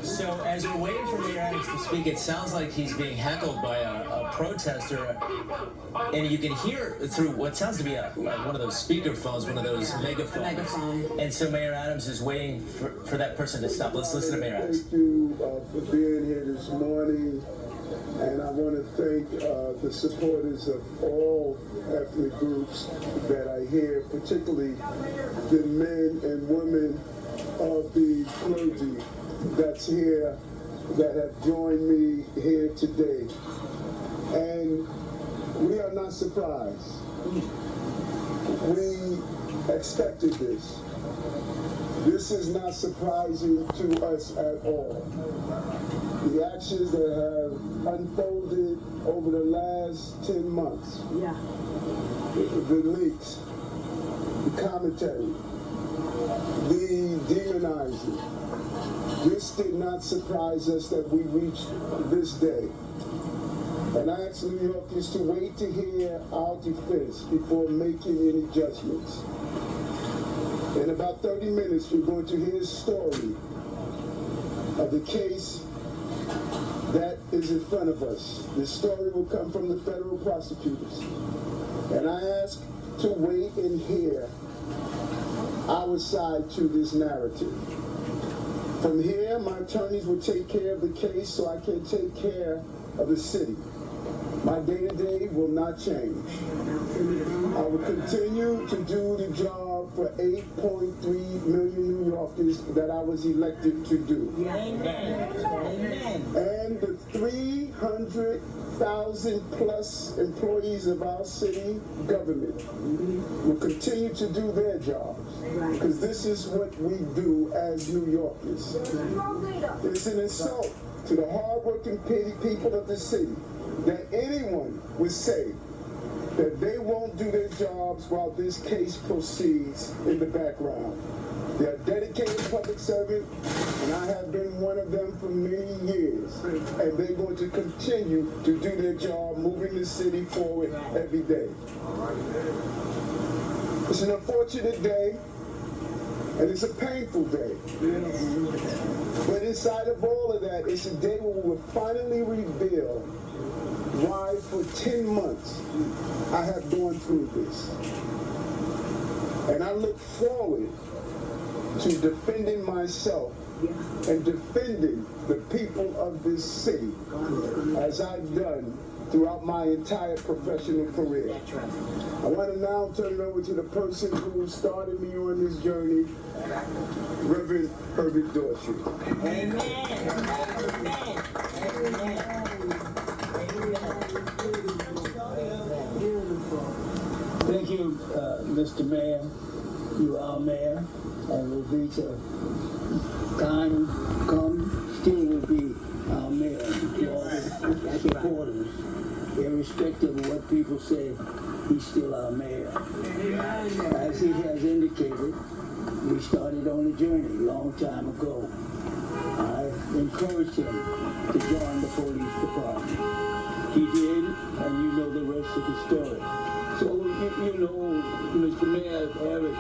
So as we're waiting for Mayor Adams to speak, it sounds like he's being heckled by a protester, and you can hear through what sounds to be like one of those speaker phones, one of those megaphones. And so Mayor Adams is waiting for that person to stop. Let's listen to Mayor Adams. Thank you for being here this morning, and I want to thank the supporters of all ethnic groups that are here, particularly the men and women of the clergy that's here, that have joined me here today. And we are not surprised. We expected this. This is not surprising to us at all. The actions that have unfolded over the last 10 months, the leaks, the commentary, the demonizing, this did not surprise us that we reached this day. And I ask New Yorkers to wait to hear our defense before making any judgments. In about 30 minutes, we're going to hear a story of the case that is in front of us. This story will come from the federal prosecutors. And I ask to wait and hear our side to this narrative. From here, my attorneys will take care of the case so I can take care of the city. My day-to-day will not change. I will continue to do the job for 8.3 million New Yorkers that I was elected to do. Amen. And the 300,000 plus employees of our city government will continue to do their jobs, because this is what we do as New Yorkers. It's an insult to the hardworking people of the city that anyone would say that they won't do their jobs while this case proceeds in the background. They are dedicated public servants, and I have been one of them for many years. And they're going to continue to do their job, moving the city forward every day. It's an unfortunate day, and it's a painful day. But inside of all of that, it's a day where we will finally reveal why for 10 months I have gone through this. And I look forward to defending myself and defending the people of this city as I've done throughout my entire professional career. I want to now turn it over to the person who started me on this journey, Reverend Herbert Dorsey. Amen. Amen. Thank you, Mr. Mayor. You are mayor, and will be to time come, still will be our mayor. To all the supporters, irrespective of what people say, he's still our mayor. As he has indicated, we started on a journey a long time ago. I encouraged him to join the police department. He did, and you know the rest of the story. So, you know, Mr. Mayor, Eric,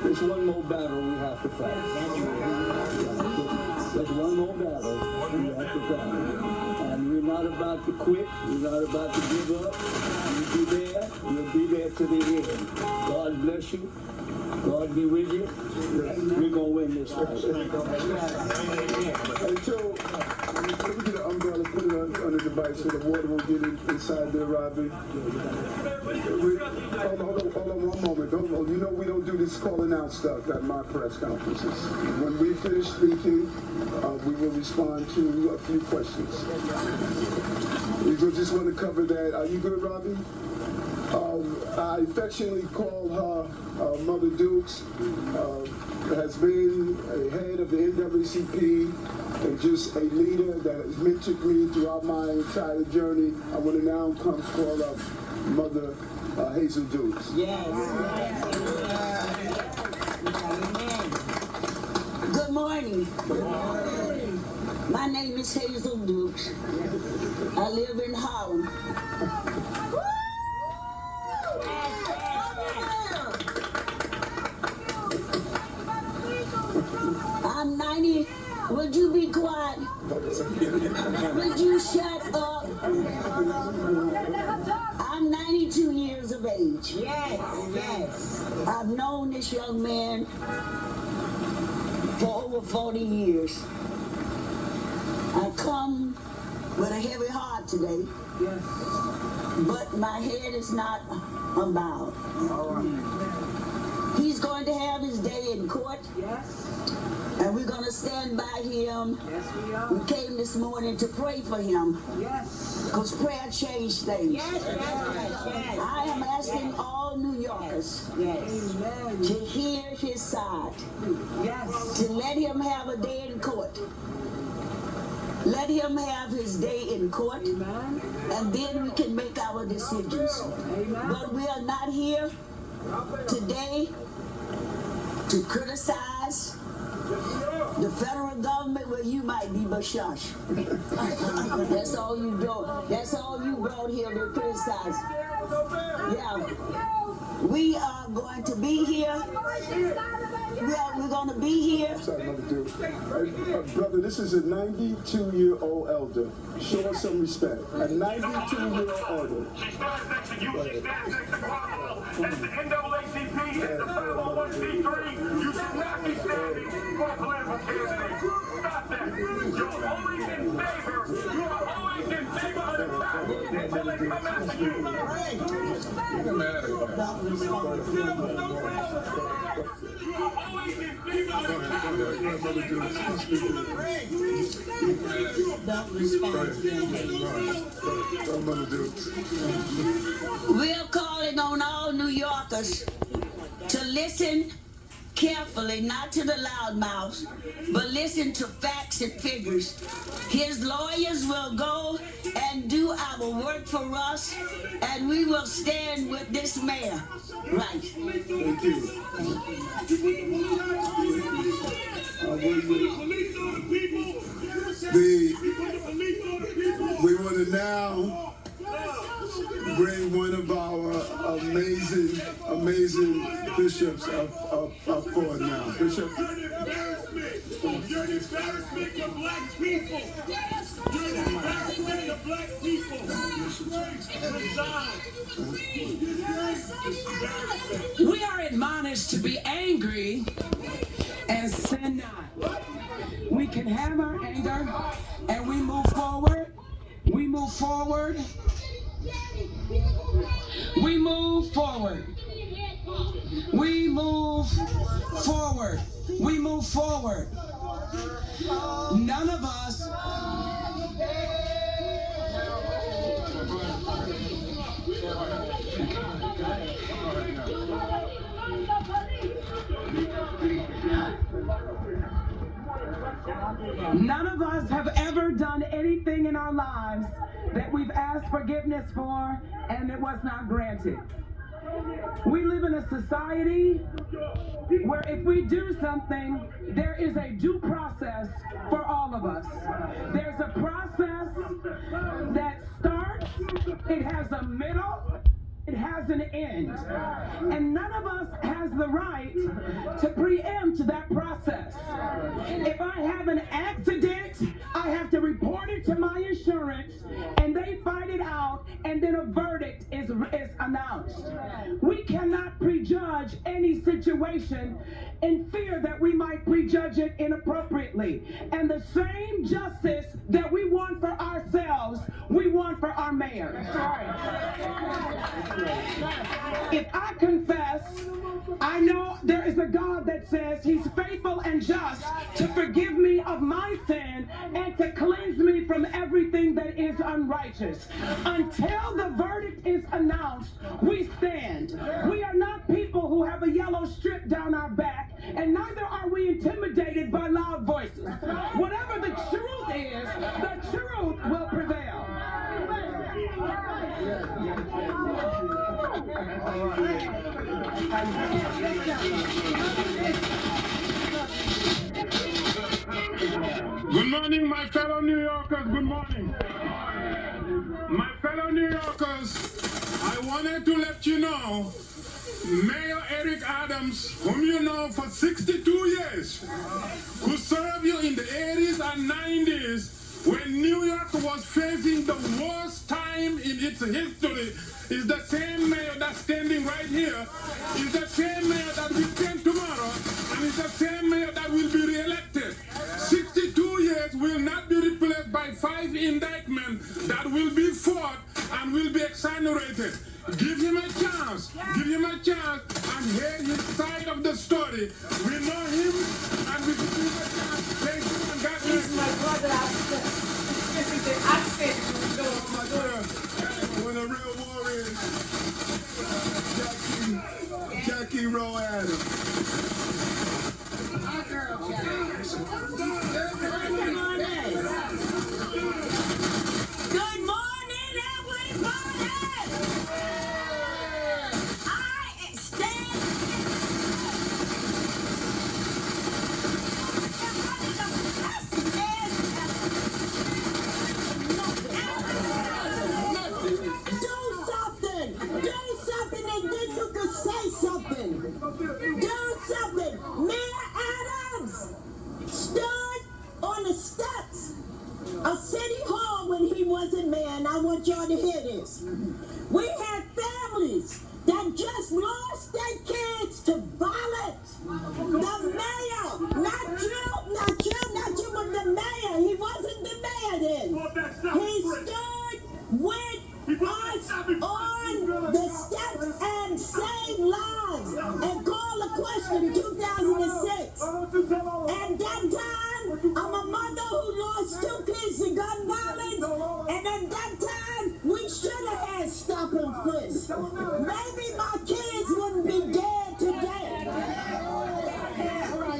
there's one more battle we have to fight. There's one more battle we have to fight. And we're not about to quit. We're not about to give up. You'll be there. You'll be there to the end. God bless you. God be with you. We're going to win this fight. Hey, Joe, let me get an umbrella, put it on the device so the water won't get inside there, Robbie. Hold on one moment. You know we don't do this calling out stuff at my press conferences. When we finish speaking, we will respond to a few questions. We just want to cover that. Are you good, Robbie? I affectionately call her Mother Dukes, has been a head of the NAACP and just a leader that has mentored me throughout my entire journey. I want to now come call up Mother Hazel Dukes. Yes. Good morning. My name is Hazel Dukes. I live in Holland. I'm 90. Would you be quiet? Would you shut up? I'm 92 years of age. Yes. I've known this young man for over 40 years. I come with a heavy heart today. Yes. But my head is not unbowed. All right. He's going to have his day in court. Yes. And we're going to stand by him. Yes, we are. We came this morning to pray for him. Yes. Because prayer changed things. Yes. I am asking all New Yorkers to hear his side. Yes. To let him have a day in court. Let him have his day in court. Amen. And then we can make our decisions. Amen. But we are not here today to criticize the federal government. Where you might be, but shush. That's all you do. That's all you brought here to criticize. Yeah. We are going to be here. We're going to be here. Sorry, Mother Duke. Brother, this is a 92-year-old elder. Show us some respect. A 92-year-old elder. She stands next to you. She stands next to Guatemala. As the NAACP is the 501c3, you should not be standing for a political candidate. Stop that. You're always in favor. You are always in favor of the crowd until they come after you. You are always in favor of the We're calling on all New Yorkers to listen carefully, not to the loudmouths, but listen to facts and figures. His lawyers will go and do our work for us, and we will stand with this mayor. Right. Thank you. We want to now bring one of our amazing bishops up forward now. Bishop. You're an embarrassment to black people. You're an embarrassment to black people. Resign. We are admonished to be angry and sin not. We can have our anger and we move forward. We move forward. We move forward. We move forward. We move forward. None of us. None of us have ever done anything in our lives that we've asked forgiveness for and it was not granted. We live in a society where if we do something, there is a due process for all of us. There's a process that starts, it has a middle, it has an end. And none of us has the right to preempt that process. If I have an accident, I have to report it to my insurance, and they fight it out, and then a verdict is announced. We cannot prejudge any situation in fear that we might prejudge it inappropriately. And the same justice that we want for ourselves, we want for our mayor. If I confess, I know there is a God that says he's faithful and just to forgive me of my sin and to cleanse me from everything that is unrighteous. Until the verdict is announced, we stand. We are not people who have a yellow strip down our back, and neither are we intimidated by loud voices. Whatever the truth is, the truth will prevail. Good morning, my fellow New Yorkers. Good morning. wanted to let you know, Mayor Eric Adams, whom you know for 62 years, who served you in the 80s and 90s, when New York was facing the worst time in its history, is the same mayor that's standing right here, is the same mayor that will stand tomorrow, and is the same mayor that will be re-elected. 62 years will not be replaced by 5 indictments that will be fought and will be exonerated. Give him a chance. Give him a chance and hear his side of the story. We know him and we give him a chance. Thank you and God bless. He's my brother. I said, my God. One of the real warriors. Jackie Rowe Adams. my girl, Jackie. Good morning, everybody. I stand Do something and then you can say something. Do something. Mayor Adams stood on the steps of City Hall when he wasn't mayor, and I want y'all to hear this. We had families that just lost their kids to violence. The mayor, not you, but the mayor. He wasn't the mayor then. He stood with us on the steps and saved lives and called a question in 2006. At that time, I'm a mother who lost 2 kids to gun violence, and at that time, we should have had stop and frisk. Maybe my kids wouldn't be dead today.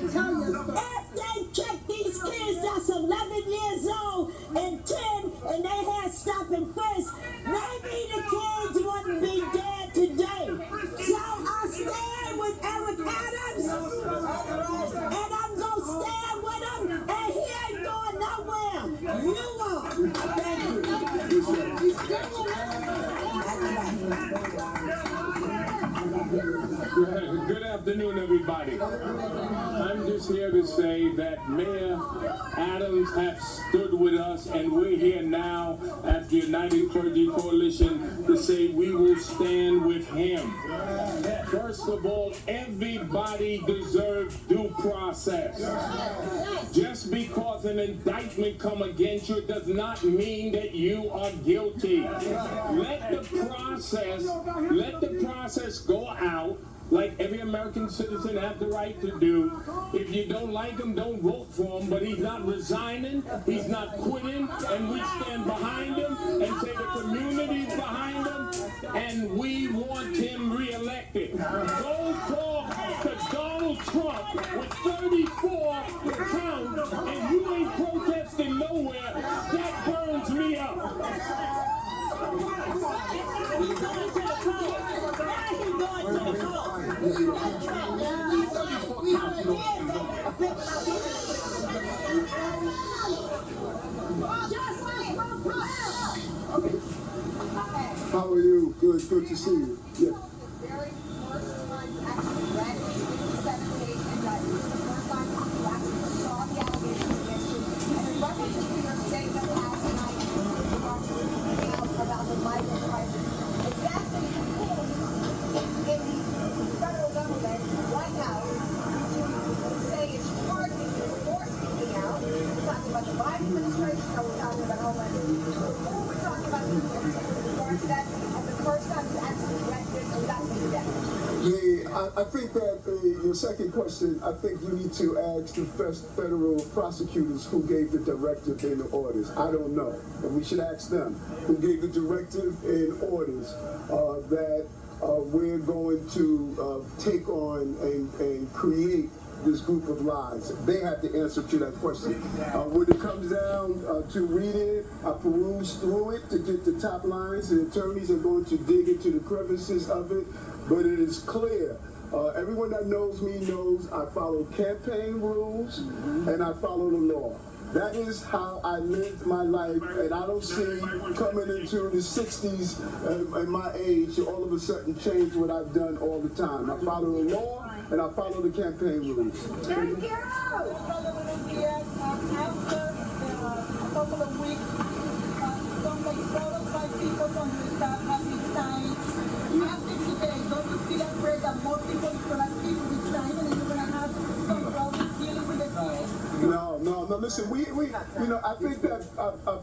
If they checked these kids that's 11 years old and 10 and they had stop and frisk, maybe the kids wouldn't be dead today. So I stand with Eric Adams, and I'm going to stand with him, and he ain't going nowhere. You are. Thank you. Good afternoon, everybody. I'm just here to say that Mayor Adams has stood with us, and we're here now at the United Clergy Coalition to say we will stand with him. First of all, everybody deserves due process. Just because an indictment come against you does not mean that you are guilty. Let the process go out like every American citizen have the right to do. If you don't like him, don't vote for him, but he's not resigning, he's not quitting, and we stand behind him and say the community's behind him, and we want him reelected. Go talk to Donald Trump with 34 counts, and you ain't protesting nowhere. That burns me up. How are you? Good to see you. Yeah. The very first time you actually read the 7-page indictment, the first time you actually saw the allegations against you, and in reference to your statement last night about the migrant crisis, exactly who in the federal government, White House, to say it's targeting you for speaking out? We're talking about the Biden administration, or we're talking about Homeland Security? Who are we talking about with regard to that? And the first time you actually read this or got me today? I think that your second question, I think you need to ask the federal prosecutors who gave the directive and the orders. I don't know. And we should ask them who gave the directive and orders that we're going to take on and create this group of lies. They have the answer to that question. When it comes down to read it, I peruse through it to get the top lines. The attorneys are going to dig into the crevices of it, but it is clear. Everyone that knows me knows I follow campaign rules and I follow the law. That is how I lived my life, and I don't see coming into the 60s at my age all of a sudden change what I've done all the time. I follow the law and I follow the campaign rules. Thank you. After a couple of weeks, some like 4 or 5 people from the staff have resigned. After today, don't you feel afraid that more people is going to keep resigning and you're going to have some problems dealing with the case? No. Listen, we I think that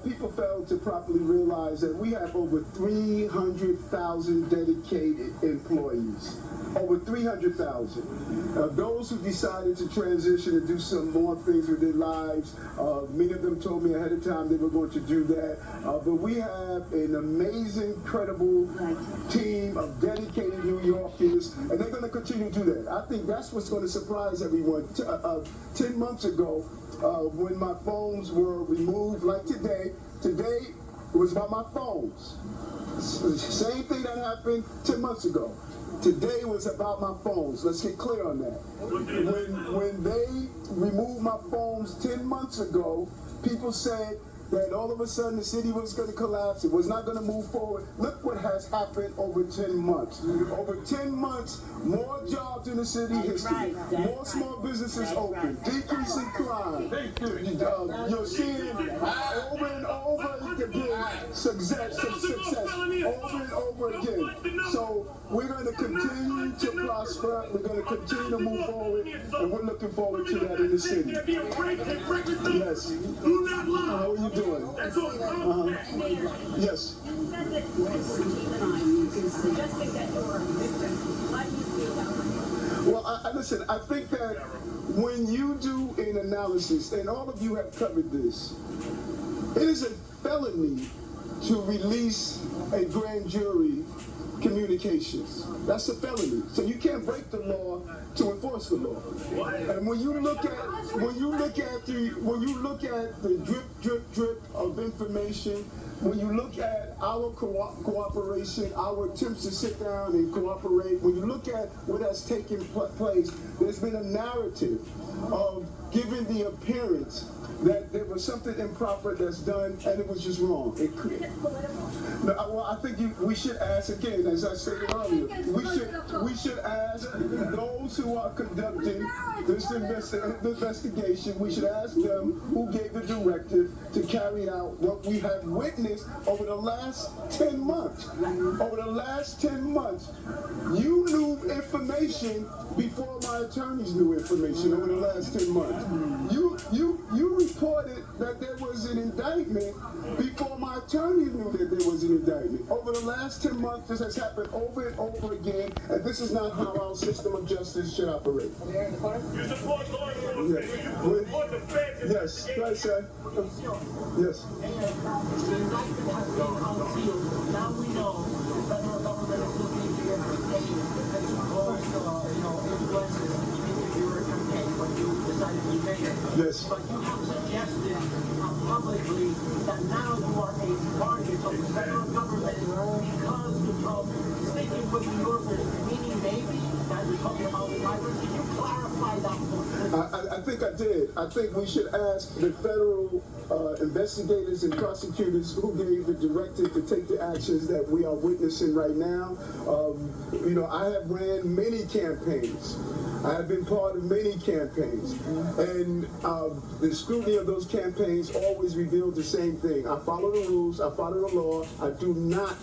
people fail to properly realize that we have over 300,000 dedicated employees. Over 300,000. Those who decided to transition and do some more things with their lives, many of them told me ahead of time they were going to do that. But we have an amazing, credible team of dedicated New Yorkers, and they're going to continue to do that. I think that's what's going to surprise everyone. 10 months ago, when my phones were removed, like today it was about my phones. Same thing that happened 10 months ago. Today was about my phones. Let's get clear on that. When they removed my phones 10 months ago, people said that all of a sudden the city was going to collapse. It was not going to move forward. Look what has happened over 10 months. Over 10 months, more jobs in the city history. More small businesses open. Decrease in crime. You're seeing over and over again success over and over again. So we're going to continue to prosper. We're going to continue to move forward, and we're looking forward to that in the city. Yes. How are you doing? Yes. Well, listen, I think that when you do an analysis, and all of you have covered this, it is a felony to release a grand jury communications. That's a felony. So you can't break the law to enforce the law. And when you look at the drip of information, when you look at our cooperation, our attempts to sit down and cooperate, when you look at what has taken place, there's been a narrative of giving the appearance that there was something improper that's done and it was just wrong. Well, I think we should ask again, as I said earlier, we should ask those who are conducting this investigation, we should ask them who gave the directive to carry out what we have witnessed over the last 10 months. Over the last 10 months, you knew information before my attorneys knew information over the last 10 months. You reported that there was an indictment before my attorneys knew that there was an indictment. Over the last 10 months, this has happened over and over again, and this is not how our system of justice should operate. You support law enforcement. Yes. You support the feds. Yes, right, sir. Yes. The indictment has been unsealed. Now we know the federal government is looking to get information that supposed influences your campaign when you decided to be mayor. Yes. But you have suggested publicly that now you are a target of the federal government because of sticking with New Yorkers, meaning maybe that you're talking about the migrants. Can you clarify that point? I think I did. I think we should ask the federal investigators and prosecutors who gave the directive to take the actions that we are witnessing right now. I have ran many campaigns. I have been part of many campaigns, and the scrutiny of those campaigns always revealed the same thing. I follow the rules, I follow the law, I do not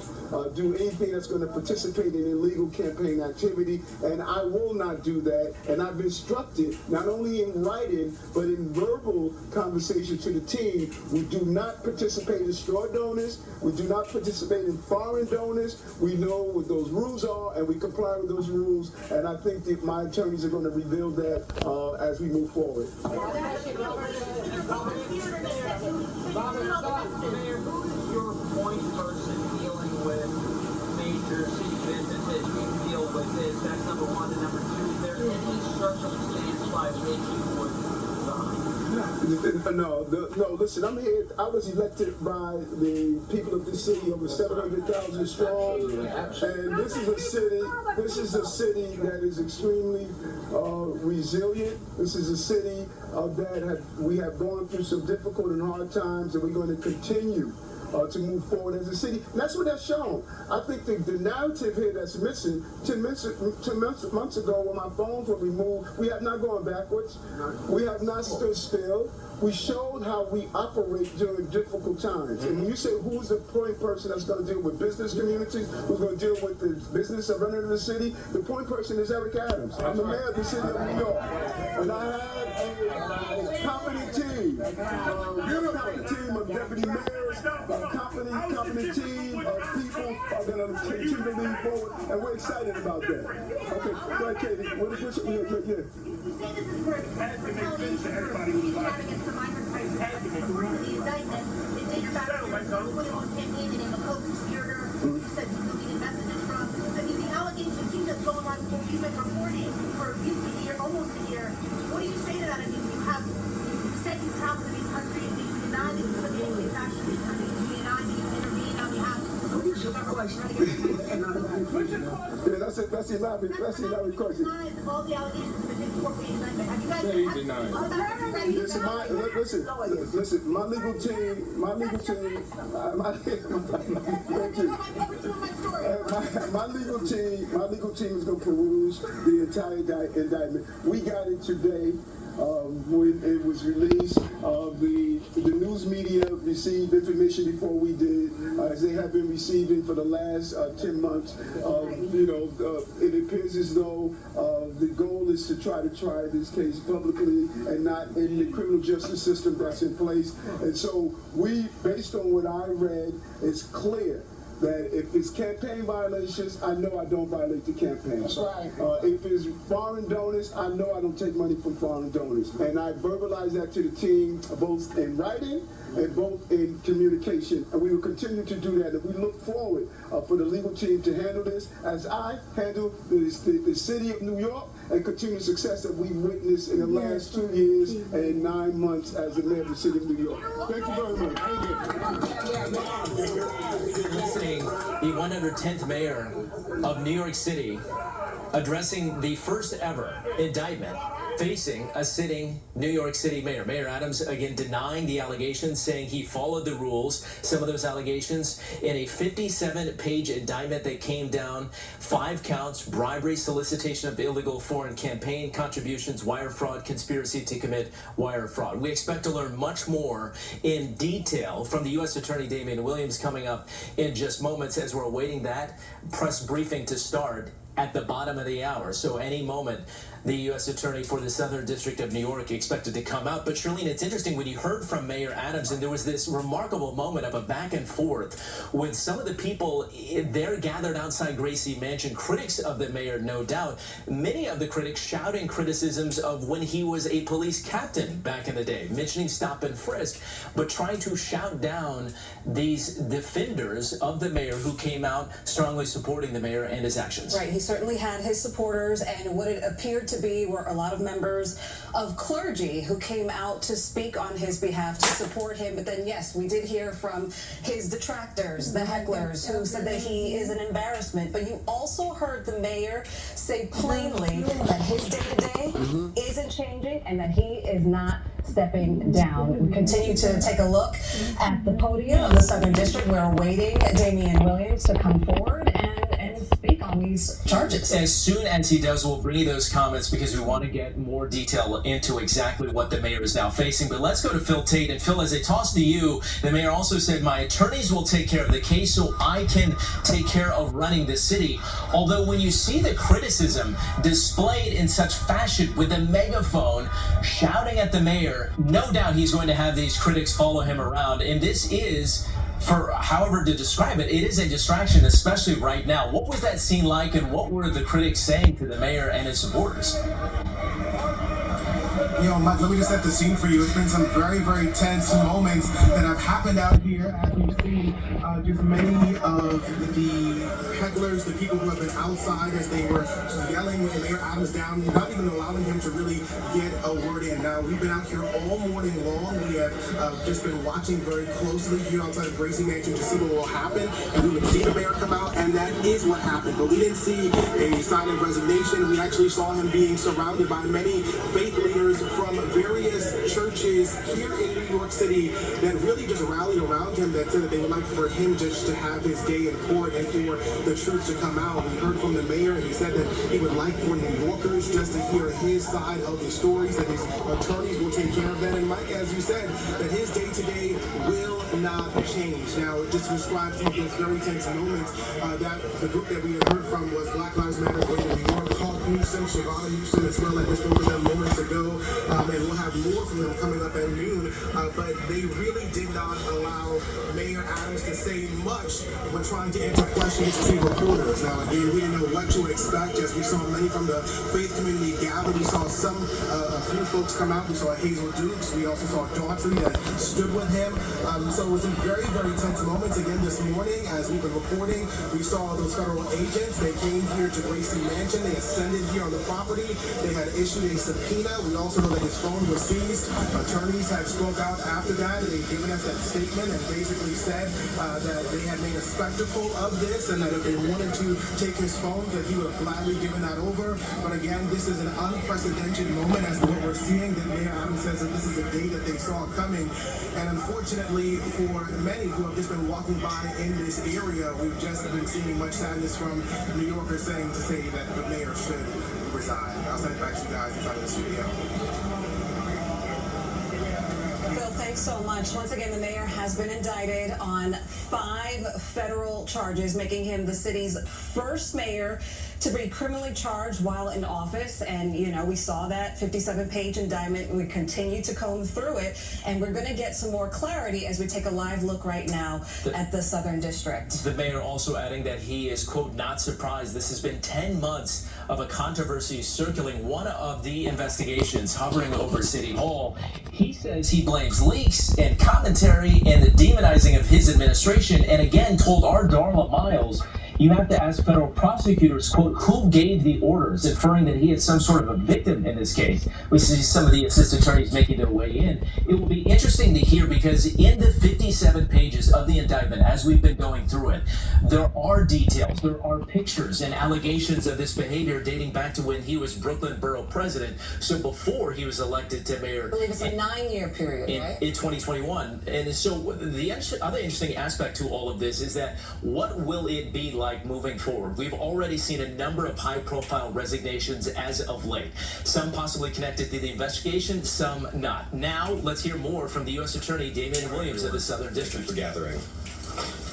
do anything that's going to participate in illegal campaign activity, and I will not do that. And I've instructed, not only in writing, but in verbal conversation to the team, we do not participate in straw donors, we do not participate in foreign donors, we know what those rules are, and we comply with those rules, and I think that my attorneys are going to reveal that as we move forward. Mayor, who is your point person dealing with major city businesses who deal with this? That's number one. And number two, is there any circumstance by which you would resign? No, listen, I'm here. I was elected by the people of this city, over 700,000 strong. And this is a city that is extremely resilient. This is a city we have gone through some difficult and hard times, and we're going to continue to move forward as a city. And that's what that's shown. I think the narrative here that's missing, 10 months ago when my phones were removed, we have not gone backwards. We have not stood still. We showed how we operate during difficult times. And when you say who's the point person that's going to deal with business communities, who's going to deal with the business of running the city, the point person is Eric Adams. I'm the mayor of the city of New York. And I have a competent team. Competent team of deputy mayors, a competent team of people are going to continue to lean forward, and we're excited about that. Okay, go ahead, Katie. Yeah. You say this is for retaliation for against the migrant rights. According to the indictment, it dates back to 2021 campaign and a co-conspirator who said he's deleted messages from. I mean, the allegations keep us going on before you've been reporting for a year, almost a year. What do you say to that? I mean, you said you traveled to these countries, you denied that you took any action in these countries, you denied that you intervened on behalf of Yeah, that's the elaborate question. All the allegations in the 54-page indictment. Have you guys Listen, my legal team, thank you. My legal team is going to peruse the entire indictment. We got it today. When it was released, the news media received information before we did, as they have been receiving for the last 10 months. It appears as though the goal is to try this case publicly and not in the criminal justice system that's in place. And so based on what I read, it's clear that if it's campaign violations, I know I don't violate the campaign. That's right. If it's foreign donors, I know I don't take money from foreign donors. And I verbalize that to the team, both in writing and both in communication. And we will continue to do that. And we look forward for the legal team to handle this as I handle the city of New York and continue success that we witnessed in the last 2 years and 9 months as the mayor of the city of New York. Thank you very much. You're listening, the 110th mayor of New York City addressing the first ever indictment facing a sitting New York City mayor. Mayor Adams, again, denying the allegations, saying he followed the rules. Some of those allegations in a 57-page indictment that came down, 5 counts: bribery, solicitation of illegal foreign campaign contributions, wire fraud, conspiracy to commit wire fraud. We expect to learn much more in detail from the U.S. Attorney Damian Williams coming up in just moments as we're awaiting that press briefing to start at the bottom of the hour. So any moment, the U.S. Attorney for the Southern District of New York expected to come out. But Shirlene, it's interesting when you heard from Mayor Adams, and there was this remarkable moment of a back and forth with some of the people there gathered outside Gracie Mansion, critics of the mayor, no doubt. Many of the critics shouting criticisms of when he was a police captain back in the day, mentioning stop and frisk, but trying to shout down these defenders of the mayor who came out strongly supporting the mayor and his actions. Right, he certainly had his supporters, and what it appeared to be were a lot of members of clergy who came out to speak on his behalf to support him. But then, yes, we did hear from his detractors, the hecklers, who said that he is an embarrassment. But you also heard the mayor say plainly that his day-to-day isn't changing and that he is not stepping down. We continue to take a look at the podium of the Southern District. We're awaiting Damian Williams to come forward and speak on these charges. As soon as he does, we'll bring you those comments because we want to get more detail into exactly what the mayor is now facing. But let's go to Phil Tate. And Phil, as I toss to you, the mayor also said, my attorneys will take care of the case so I can take care of running the city. Although when you see the criticism displayed in such fashion with a megaphone shouting at the mayor, no doubt he's going to have these critics follow him around. And this is, for however to describe it, it is a distraction, especially right now. What was that scene like, and what were the critics saying to the mayor and his supporters? Mike, let me just set the scene for you. It's been some very, very tense moments that have happened out here, as we've seen just many of the hecklers, the people who have been outside as they were yelling Mayor Adams down, not even allowing him to really get a word in. Now, we've been out here all morning long. We have just been watching very closely here outside of Gracie Mansion to see what will happen, and we would see the mayor come out, and that is what happened. But we didn't see a sign of resignation. We actually saw him being surrounded by many faith leaders from various churches here in New York City that really just rallied around him, that said that they would like for him just to have his day in court and for the truth to come out. We heard from the mayor, and he said that he would like for New Yorkers just to hear his side of the stories, that his attorneys will take care of that. And Mike, as you said, that his day-to-day will not change. Now, just to describe some of those very tense moments, that the group that we had heard from was Black Lives Matter in New York, Hawk Newsom, Shavana Newsom as well. I just spoke to them moments ago, and we'll have more from them coming up at noon. But they really did not allow Mayor Adams to say much when trying to answer questions to reporters. Now, again, we didn't know what to expect, as we saw many from the faith community gather. We saw a few folks come out. We saw Hazel Dukes. We also saw Daughtry that stood with him. So it was some very, very tense moments. Again, this morning, as we've been reporting, we saw those federal agents. They came here to Gracie Mansion. They ascended here on the property. They had issued a subpoena. We also know that his phone was seized. Attorneys had spoke out after that. They've given us that statement and basically said that they had made a spectacle of this, and that if they wanted to take his phone, that he would have gladly given that over. But again, this is an unprecedented moment as to what we're seeing. That Mayor Adams says that this is a day that they saw coming. And unfortunately, for many who have just been walking by in this area, we've just been seeing much sadness from New Yorkers saying that the mayor should resign. I'll send it back to you guys inside of the studio. Phil, thanks so much. Once again, the mayor has been indicted on 5 federal charges, making him the city's first mayor to be criminally charged while in office. And, we saw that 57-page indictment. We continue to comb through it, and we're going to get some more clarity as we take a live look right now at the Southern District. The mayor also adding that he is, quote, not surprised. This has been 10 months of a controversy circling one of the investigations hovering over City Hall. He says he blames leaks and commentary and the demonizing of his administration, and again told our Darla Miles, you have to ask federal prosecutors, quote, who gave the orders, inferring that he is some sort of a victim in this case. We see some of the assistant attorneys making their way in. It will be interesting to hear, because in the 57 pages of the indictment, as we've been going through it, there are details, there are pictures and allegations of this behavior dating back to when he was Brooklyn Borough President, so before he was elected to mayor. I believe it's a 9-year period, right? In 2021. And so the other interesting aspect to all of this is that what will it be like moving forward? We've already seen a number of high-profile resignations as of late. Some possibly connected to the investigation, some not. Now, let's hear more from the U.S. Attorney Damian Williams of the Southern District. For gathering.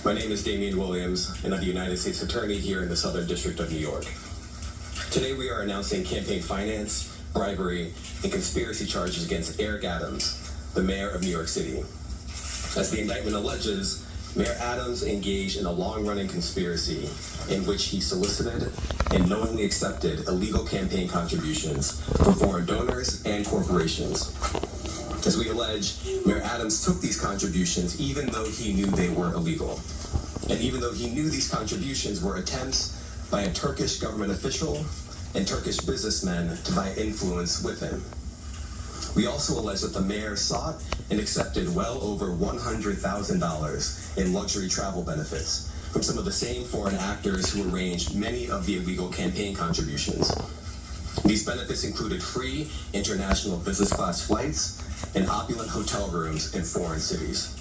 My name is Damian Williams, and I'm the United States Attorney here in the Southern District of New York. Today we are announcing campaign finance, bribery, and conspiracy charges against Eric Adams, the mayor of New York City. As the indictment alleges, Mayor Adams engaged in a long-running conspiracy in which he solicited and knowingly accepted illegal campaign contributions from foreign donors and corporations. As we allege, Mayor Adams took these contributions even though he knew they were illegal, and even though he knew these contributions were attempts by a Turkish government official and Turkish businessmen to buy influence with him. We also allege that the mayor sought and accepted well over $100,000 in luxury travel benefits from some of the same foreign actors who arranged many of the illegal campaign contributions. These benefits included free international business class flights and opulent hotel rooms in foreign cities.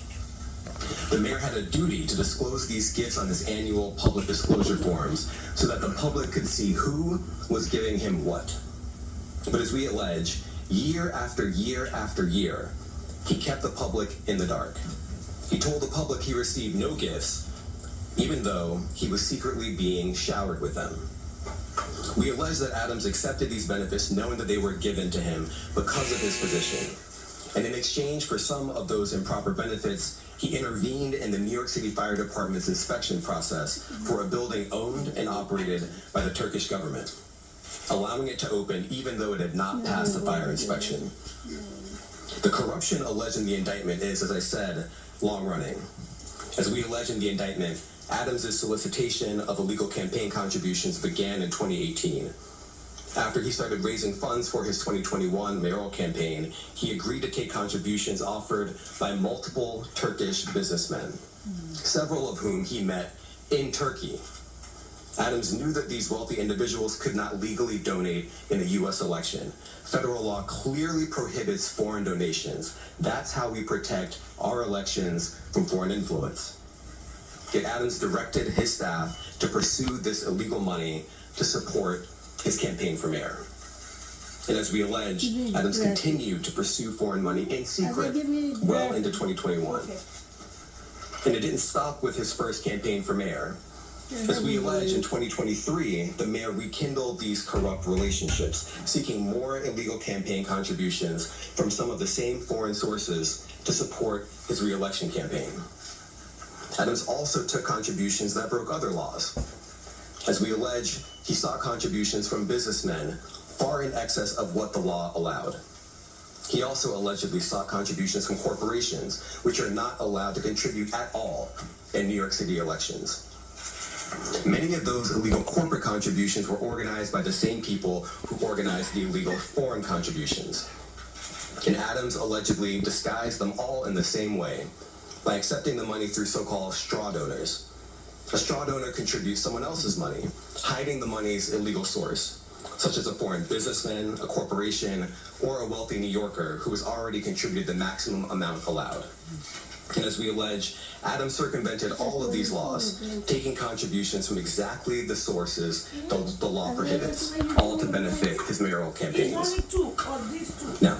The mayor had a duty to disclose these gifts on his annual public disclosure forms so that the public could see who was giving him what. But as we allege, year after year after year, he kept the public in the dark. He told the public he received no gifts, even though he was secretly being showered with them. We allege that Adams accepted these benefits knowing that they were given to him because of his position. And in exchange for some of those improper benefits, he intervened in the New York City Fire Department's inspection process for a building owned and operated by the Turkish government. allowing it to open even though it had not passed the fire inspection. The corruption alleged in the indictment is, as I said, long-running. As we allege in the indictment, Adams' solicitation of illegal campaign contributions began in 2018. After he started raising funds for his 2021 mayoral campaign, he agreed to take contributions offered by multiple Turkish businessmen, several of whom he met in Turkey. Adams knew that these wealthy individuals could not legally donate in a U.S. election. Federal law clearly prohibits foreign donations. That's how we protect our elections from foreign influence. Yet Adams directed his staff to pursue this illegal money to support his campaign for mayor. And as we allege, Adams continued to pursue foreign money in secret well into 2021. And it didn't stop with his first campaign for mayor. As we allege, in 2023, the mayor rekindled these corrupt relationships, seeking more illegal campaign contributions from some of the same foreign sources to support his re-election campaign. Adams also took contributions that broke other laws. As we allege, he sought contributions from businessmen far in excess of what the law allowed. He also allegedly sought contributions from corporations, which are not allowed to contribute at all in New York City elections. Many of those illegal corporate contributions were organized by the same people who organized the illegal foreign contributions. And Adams allegedly disguised them all in the same way, by accepting the money through so-called straw donors. A straw donor contributes someone else's money, hiding the money's illegal source, such as a foreign businessman, a corporation, or a wealthy New Yorker who has already contributed the maximum amount allowed. And as we allege, Adams circumvented all of these laws, taking contributions from exactly the sources the law prohibits, all to benefit his mayoral campaigns. Now,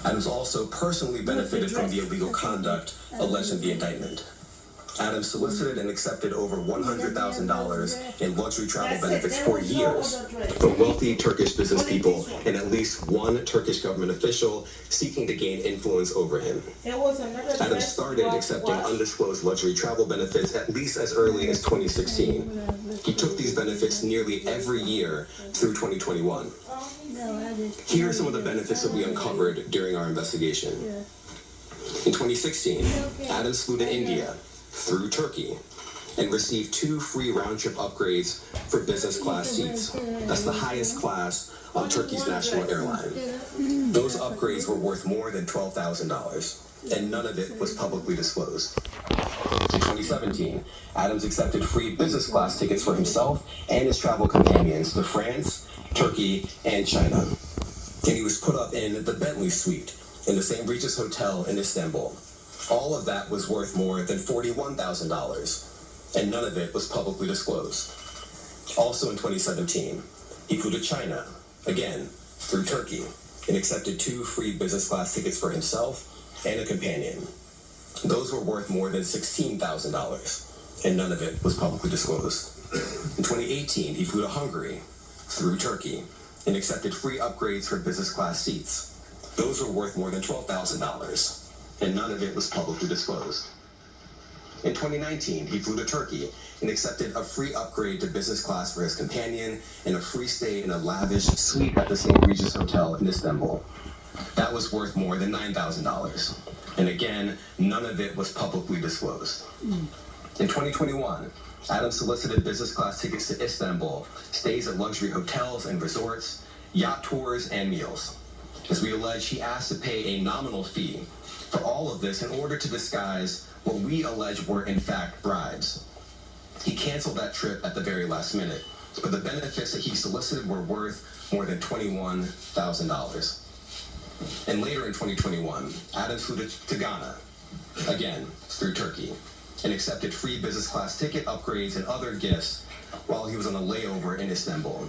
Adams also personally benefited from the illegal conduct alleged in the indictment. Adams solicited and accepted over $100,000 in luxury travel benefits for years from wealthy Turkish business people and at least one Turkish government official seeking to gain influence over him. Adams started accepting undisclosed luxury travel benefits at least as early as 2016. He took these benefits nearly every year through 2021. Here are some of the benefits that we uncovered during our investigation. In 2016, Adams flew to India through Turkey and received 2 free round-trip upgrades for business class seats. That's the highest class on Turkey's national airline. Those upgrades were worth more than $12,000, and none of it was publicly disclosed. In 2017, Adams accepted free business class tickets for himself and his travel companions to France, Turkey, and China. And he was put up in the Bentley suite in the St. Regis Hotel in Istanbul. All of that was worth more than $41,000, and none of it was publicly disclosed. Also in 2017, he flew to China, again, through Turkey, and accepted 2 free business class tickets for himself and a companion. Those were worth more than $16,000, and none of it was publicly disclosed. In 2018, he flew to Hungary, through Turkey, and accepted free upgrades for business class seats. Those were worth more than $12,000. And none of it was publicly disclosed. In 2019, he flew to Turkey and accepted a free upgrade to business class for his companion and a free stay in a lavish suite at the St. Regis Hotel in Istanbul. That was worth more than $9,000. And again, none of it was publicly disclosed. In 2021, Adams solicited business class tickets to Istanbul, stays at luxury hotels and resorts, yacht tours, and meals. As we allege, he asked to pay a nominal fee for all of this in order to disguise what we allege were in fact bribes. He canceled that trip at the very last minute, but the benefits that he solicited were worth more than $21,000. And later in 2021, Adams flew to Ghana, again through Turkey, and accepted free business class ticket upgrades and other gifts while he was on a layover in Istanbul.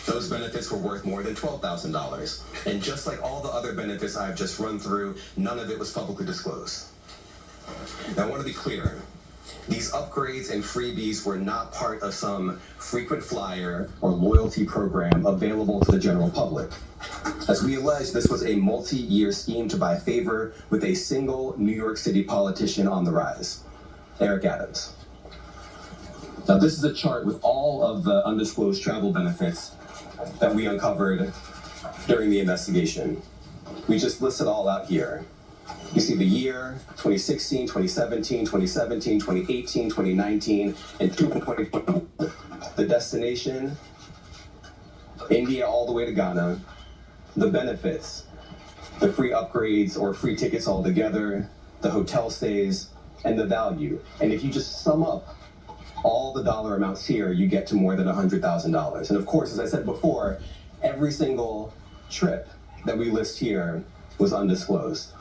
Those benefits were worth more than $12,000. And just like all the other benefits I've just run through, none of it was publicly disclosed. Now I want to be clear. These upgrades and freebies were not part of some frequent flyer or loyalty program available to the general public. As we allege, this was a multi-year scheme to buy favor with a single New York City politician on the rise, Eric Adams. Now this is a chart with all of the undisclosed travel benefits that we uncovered during the investigation. We just list it all out here. You see the year, 2016, 2017, 2017, 2018, 2019, and 2020. The destination, India all the way to Ghana. The benefits, the free upgrades or free tickets altogether, the hotel stays, and the value. And if you just sum up all the dollar amounts here, you get to more than $100,000. And of course, as I said before, every single trip that we list here was undisclosed.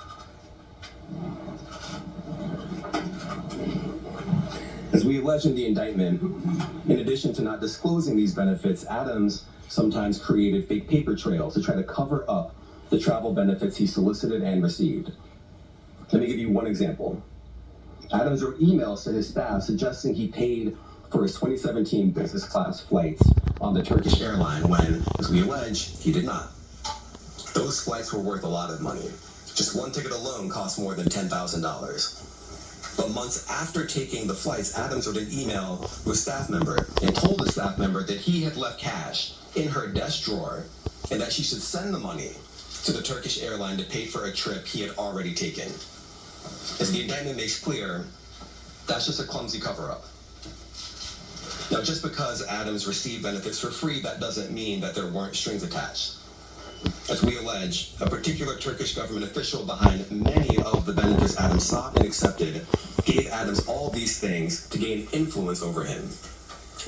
As we allege in the indictment, in addition to not disclosing these benefits, Adams sometimes created fake paper trails to try to cover up the travel benefits he solicited and received. Let me give you one example. Adams wrote emails to his staff suggesting he paid for his 2017 business class flights on the Turkish airline when, as we allege, he did not. Those flights were worth a lot of money. Just one ticket alone cost more than $10,000. But months after taking the flights, Adams wrote an email to a staff member and told the staff member that he had left cash in her desk drawer and that she should send the money to the Turkish airline to pay for a trip he had already taken. As the indictment makes clear, that's just a clumsy cover-up. Now, just because Adams received benefits for free, that doesn't mean that there weren't strings attached. As we allege, a particular Turkish government official behind many of the benefits Adams sought and accepted gave Adams all these things to gain influence over him.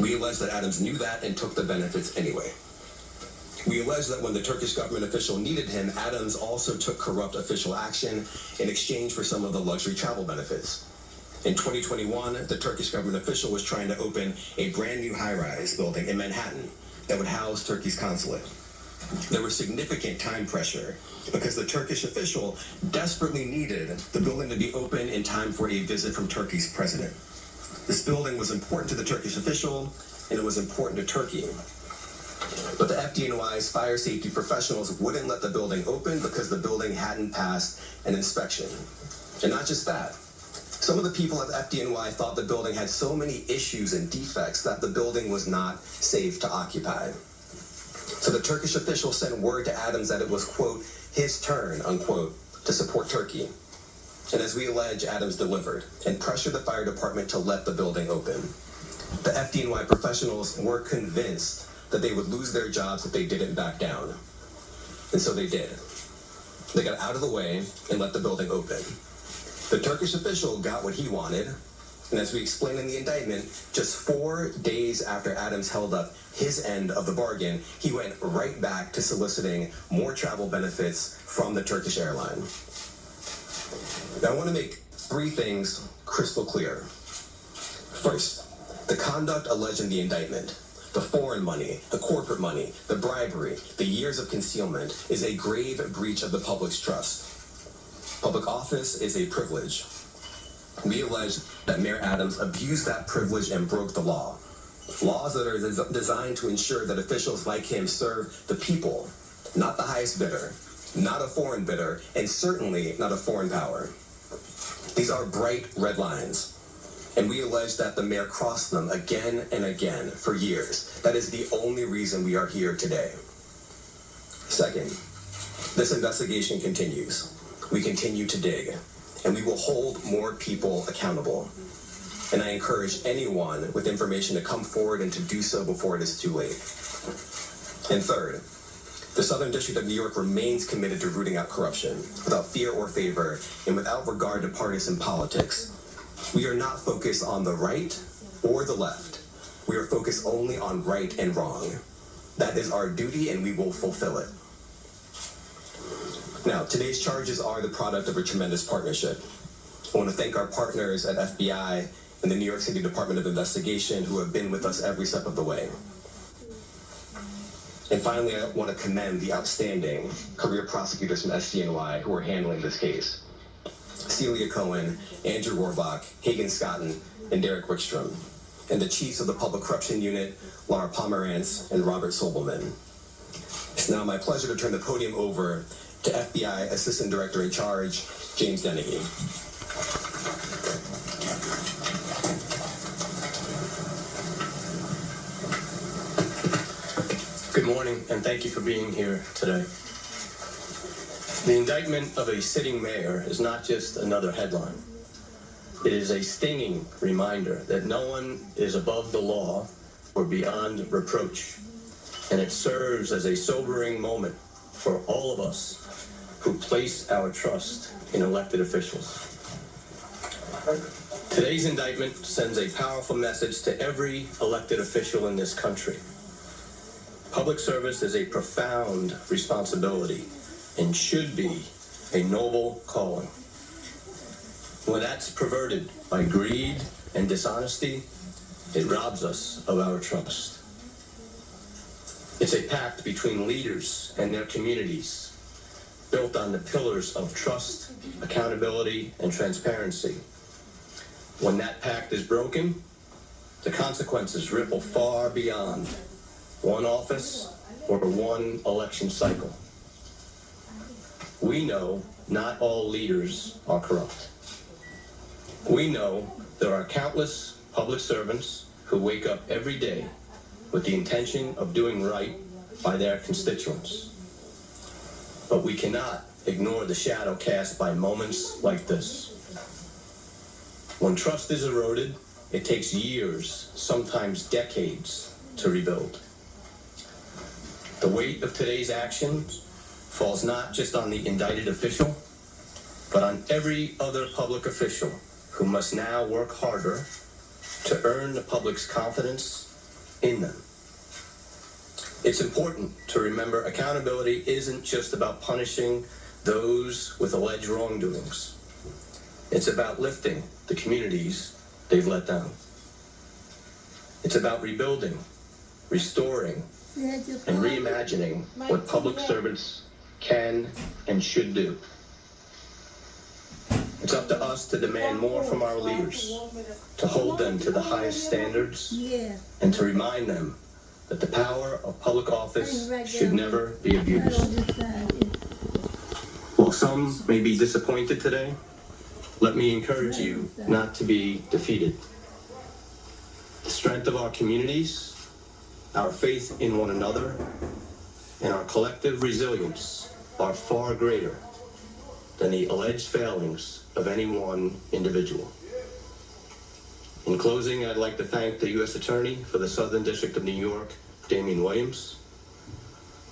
We allege that Adams knew that and took the benefits anyway. We allege that when the Turkish government official needed him, Adams also took corrupt official action in exchange for some of the luxury travel benefits. In 2021, the Turkish government official was trying to open a brand new high-rise building in Manhattan that would house Turkey's consulate. There was significant time pressure because the Turkish official desperately needed the building to be open in time for a visit from Turkey's president. This building was important to the Turkish official, and it was important to Turkey. But the FDNY's fire safety professionals wouldn't let the building open because the building hadn't passed an inspection. And not just that. Some of the people at FDNY thought the building had so many issues and defects that the building was not safe to occupy. So the Turkish official sent word to Adams that it was, quote, his turn, unquote, to support Turkey. And as we allege, Adams delivered and pressured the fire department to let the building open. The FDNY professionals were convinced that they would lose their jobs if they didn't back down. And so they did. They got out of the way and let the building open. The Turkish official got what he wanted, and as we explain in the indictment, just 4 days after Adams held up his end of the bargain, he went right back to soliciting more travel benefits from the Turkish airline. Now, I want to make 3 things crystal clear. First, the conduct alleged in the indictment, the foreign money, the corporate money, the bribery, the years of concealment, is a grave breach of the public's trust. Public office is a privilege. We allege that Mayor Adams abused that privilege and broke the law. Laws that are designed to ensure that officials like him serve the people, not the highest bidder, not a foreign bidder, and certainly not a foreign power. These are bright red lines. And we allege that the mayor crossed them again and again for years. That is the only reason we are here today. Second, this investigation continues. We continue to dig, and we will hold more people accountable. And I encourage anyone with information to come forward and to do so before it is too late. And third, the Southern District of New York remains committed to rooting out corruption without fear or favor and without regard to partisan politics. We are not focused on the right or the left. We are focused only on right and wrong. That is our duty, and we will fulfill it. Now, today's charges are the product of a tremendous partnership. I want to thank our partners at FBI and the New York City Department of Investigation who have been with us every step of the way. And finally, I want to commend the outstanding career prosecutors from SDNY who are handling this case. Celia Cohen, Andrew Rohrbach, Hagen Scotton, and Derek Wickstrom, and the chiefs of the Public Corruption Unit, Laura Pomerantz and Robert Sobelman. It's now my pleasure to turn the podium over to FBI Assistant Director in Charge, James Dennehy. Good morning, and thank you for being here today. The indictment of a sitting mayor is not just another headline. It is a stinging reminder that no one is above the law or beyond reproach. And it serves as a sobering moment for all of us who place our trust in elected officials. Today's indictment sends a powerful message to every elected official in this country. Public service is a profound responsibility and should be a noble calling. When that's perverted by greed and dishonesty, it robs us of our trust. It's a pact between leaders and their communities, built on the pillars of trust, accountability, and transparency. When that pact is broken, the consequences ripple far beyond one office or one election cycle. We know not all leaders are corrupt. We know there are countless public servants who wake up every day with the intention of doing right by their constituents. But we cannot ignore the shadow cast by moments like this. When trust is eroded, it takes years, sometimes decades, to rebuild. The weight of today's actions falls not just on the indicted official, but on every other public official who must now work harder to earn the public's confidence in them. It's important to remember accountability isn't just about punishing those with alleged wrongdoings. It's about lifting the communities they've let down. It's about rebuilding, restoring, and reimagining what public servants can and should do. It's up to us to demand more from our leaders, to hold them to the highest standards, and to remind them that the power of public office should never be abused. While some may be disappointed today, let me encourage you not to be defeated. The strength of our communities, our faith in one another, and our collective resilience are far greater than the alleged failings of any one individual. In closing, I'd like to thank the U.S. Attorney for the Southern District of New York, Damian Williams,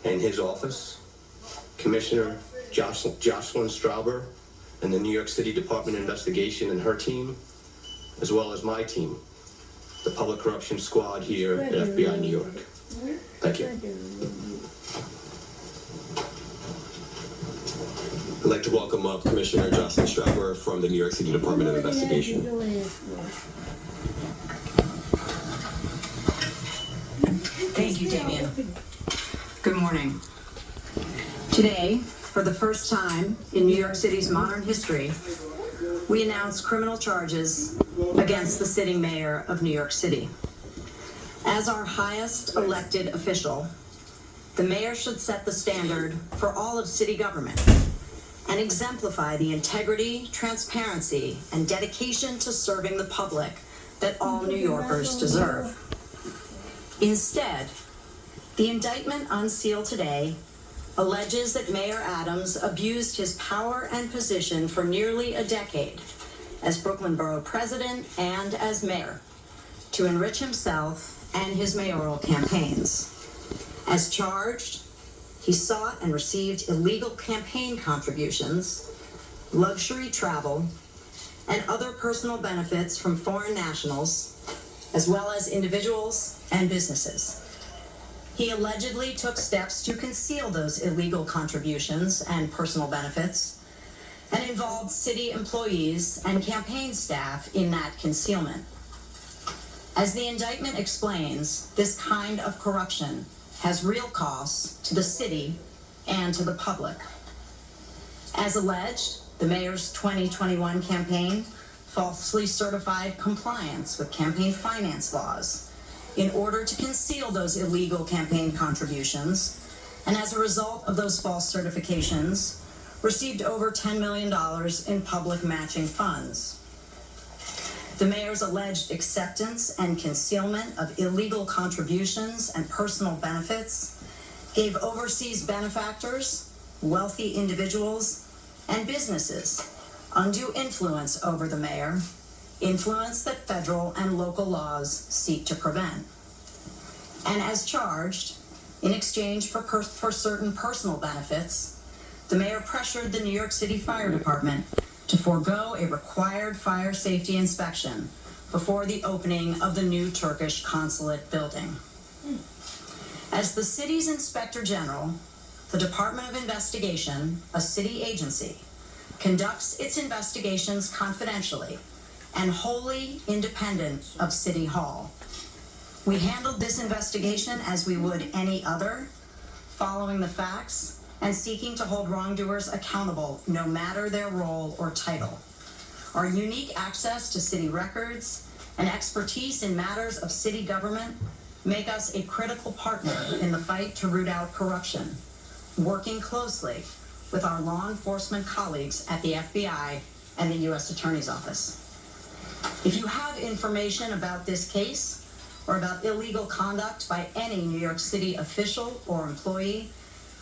and his office, Commissioner Jocelyn Strauber, and the New York City Department of Investigation and her team, as well as my team, the Public Corruption Squad here at FBI New York. Thank you. I'd like to welcome up Commissioner Jocelyn Strauber from the New York City Department of Investigation. Thank you, Damian. Good morning. Today, for the first time in New York City's modern history, we announce criminal charges against the sitting mayor of New York City. As our highest elected official, the mayor should set the standard for all of city government and exemplify the integrity, transparency, and dedication to serving the public that all New Yorkers deserve. Instead, the indictment unsealed today alleges that Mayor Adams abused his power and position for nearly a decade as Brooklyn Borough President and as mayor to enrich himself and his mayoral campaigns. As charged, he sought and received illegal campaign contributions, luxury travel, and other personal benefits from foreign nationals, as well as individuals and businesses. He allegedly took steps to conceal those illegal contributions and personal benefits, and involved city employees and campaign staff in that concealment. As the indictment explains, this kind of corruption has real costs to the city and to the public. As alleged, the mayor's 2021 campaign falsely certified compliance with campaign finance laws in order to conceal those illegal campaign contributions, and as a result of those false certifications, received over $10 million in public matching funds. The mayor's alleged acceptance and concealment of illegal contributions and personal benefits gave overseas benefactors, wealthy individuals, and businesses undue influence over the mayor, influence that federal and local laws seek to prevent. And as charged, in exchange for certain personal benefits, the mayor pressured the New York City Fire Department to forego a required fire safety inspection before the opening of the new Turkish consulate building. As the city's Inspector General, the Department of Investigation, a city agency, conducts its investigations confidentially and wholly independent of City Hall. We handled this investigation as we would any other, following the facts and seeking to hold wrongdoers accountable no matter their role or title. Our unique access to city records and expertise in matters of city government make us a critical partner in the fight to root out corruption, working closely with our law enforcement colleagues at the FBI and the U.S. Attorney's Office. If you have information about this case or about illegal conduct by any New York City official or employee,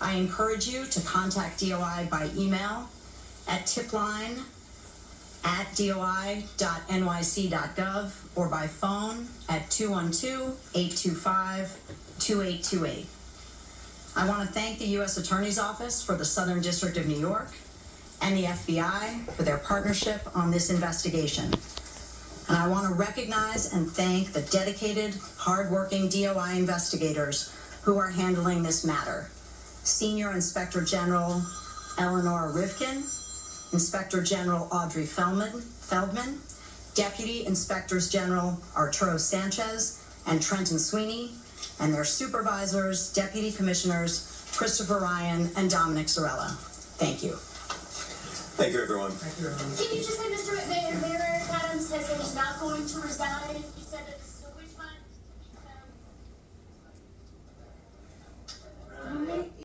I encourage you to contact DOI by email at tipline@doi.nyc.gov or by phone at 212-825-2828. I want to thank the U.S. Attorney's Office for the Southern District of New York and the FBI for their partnership on this investigation. And I want to recognize and thank the dedicated, hardworking DOI investigators who are handling this matter. Senior Inspector General Eleanor Rivkin, Inspector General Audrey Feldman, Deputy Inspectors General Arturo Sanchez and Trenton Sweeney, and their supervisors, Deputy Commissioners Christopher Ryan and Dominic Sorella. Thank you. Thank you, everyone. Can you just say, Mr. Mayor Eric Adams has said he's not going to resign? He said that this is a witch hunt.